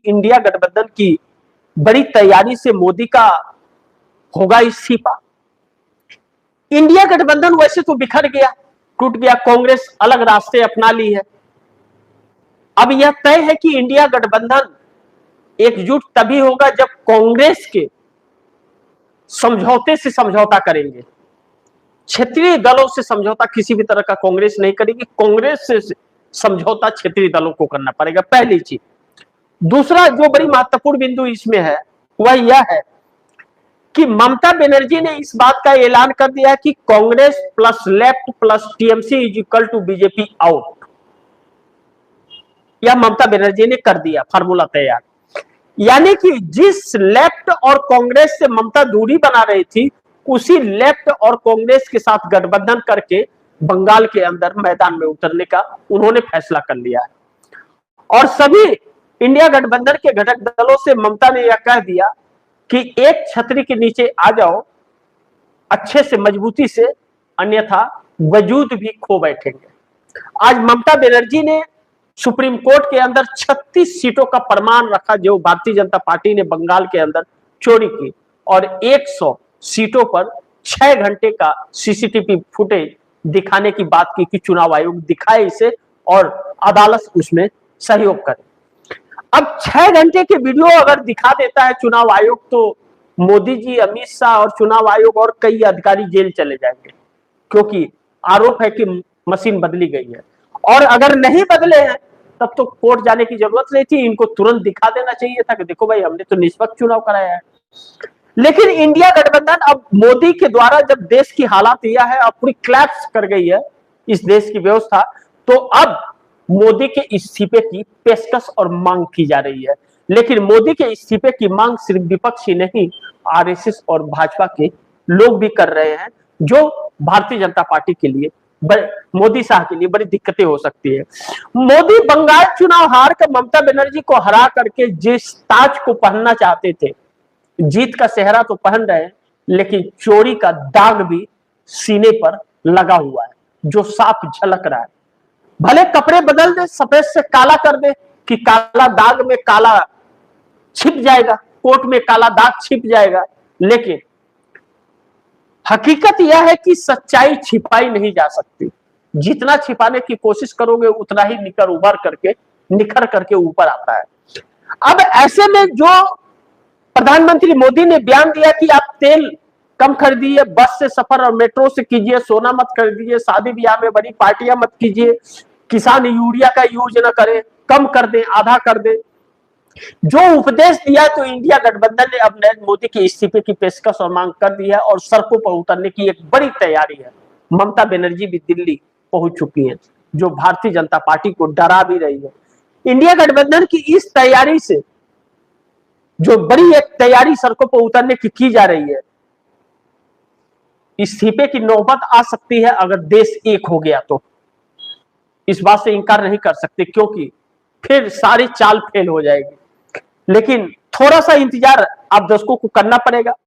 India गठबंधन की बड़ी तैयारी से मोदी का होगा इस्तीफा। इंडिया गठबंधन वैसे तो बिखर गया, टूट गया, कांग्रेस अलग रास्ते अपना ली है। अब यह तय है कि इंडिया गठबंधन एकजुट तभी होगा जब कांग्रेस के समझौते से समझौता करेंगे। क्षेत्रीय दलों से समझौता किसी भी तरह का कांग्रेस नहीं करेगी, कांग्रेस से समझौता क्षेत्रीय दलों को करना पड़ेगा, पहली चीज। दूसरा जो बड़ी महत्वपूर्ण बिंदु इसमें है वह यह है कि ममता बनर्जी ने इस बात का ऐलान कर दिया कि Congress plus left plus TMC is equal to BJP out. यह ममता बनर्जी ने कर दिया, फार्मूला तैयार। यानी कि जिस लेफ्ट और कांग्रेस से ममता दूरी बना रही थी, उसी लेफ्ट और कांग्रेस के साथ गठबंधन करके बंगाल के अंदर मैदान में उतरने का उन्होंने फैसला कर लिया है। और सभी इंडिया गठबंधन के घटक दलों से ममता ने यह कह दिया कि एक छतरी के नीचे आ जाओ अच्छे से, मजबूती से, अन्यथा वजूद भी खो बैठेंगे। आज ममता बनर्जी ने सुप्रीम कोर्ट के अंदर 36 सीटों का प्रमाण रखा जो भारतीय जनता पार्टी ने बंगाल के अंदर चोरी की, और 100 सीटों पर 6 घंटे का सीसीटीवी फुटेज दिखाने की बात की कि चुनाव आयोग दिखाए इसे और अदालत उसमें सहयोग करे। अब 6 घंटे के वीडियो अगर दिखा देता है चुनाव आयोग तो मोदी जी, अमित शाह और चुनाव आयोग और कई अधिकारी जेल चले जाएंगे, क्योंकि आरोप है कि मशीन बदली गई है। और अगर नहीं बदले हैं तब तो कोर्ट जाने की जरूरत नहीं थी, इनको तुरंत दिखा देना चाहिए था कि देखो भाई हमने तो निष्पक्ष चुनाव कराया है। लेकिन इंडिया गठबंधन अब मोदी के द्वारा जब देश की हालात यह है, अब पूरी क्लैप्स कर गई है इस देश की व्यवस्था, तो अब मोदी के इस्तीफे की पेशकश और मांग की जा रही है। लेकिन मोदी के इस्तीफे की मांग सिर्फ विपक्ष ही नहीं, आरएसएस और भाजपा के लोग भी कर रहे हैं, जो भारतीय जनता पार्टी के लिए, मोदी शाह के लिए बड़ी दिक्कतें हो सकती है। मोदी बंगाल चुनाव हार कर ममता बनर्जी को हरा करके जिस ताज को पहनना चाहते थे, जीत का सेहरा तो पहन रहे हैं, लेकिन चोरी का दाग भी सीने पर लगा हुआ है जो साफ झलक रहा है। भले कपड़े बदल दे, सफेद से काला कर दे कि काला दाग में काला छिप जाएगा, कोट में काला दाग छिप जाएगा, लेकिन हकीकत यह है कि सच्चाई छिपाई नहीं जा सकती। जितना छिपाने की कोशिश करोगे उतना ही निखर करके ऊपर आता है। अब ऐसे में जो प्रधानमंत्री मोदी ने बयान दिया कि आप तेल कम खरीदिए, बस से सफर और मेट्रो से कीजिए, सोना मत खरीदिए, शादी ब्याह में बड़ी पार्टियां मत कीजिए, किसान यूरिया का यूज न करे, कम कर दे, आधा कर दे, जो उपदेश दिया, तो इंडिया गठबंधन ने अब नरेंद्र मोदी के इस्तीफे की पेशकश और मांग कर दी है और सड़कों पर उतरने की एक बड़ी तैयारी है। ममता बनर्जी भी दिल्ली पहुंच चुकी है, जो भारतीय जनता पार्टी को डरा भी रही है। इंडिया गठबंधन की इस तैयारी से, जो बड़ी एक तैयारी सड़कों पर उतरने की जा रही है, इस्तीफे की नौबत आ सकती है अगर देश एक हो गया तो। इस बात से इंकार नहीं कर सकते, क्योंकि फिर सारी चाल फेल हो जाएगी। लेकिन थोड़ा सा इंतजार आप दर्शकों को करना पड़ेगा।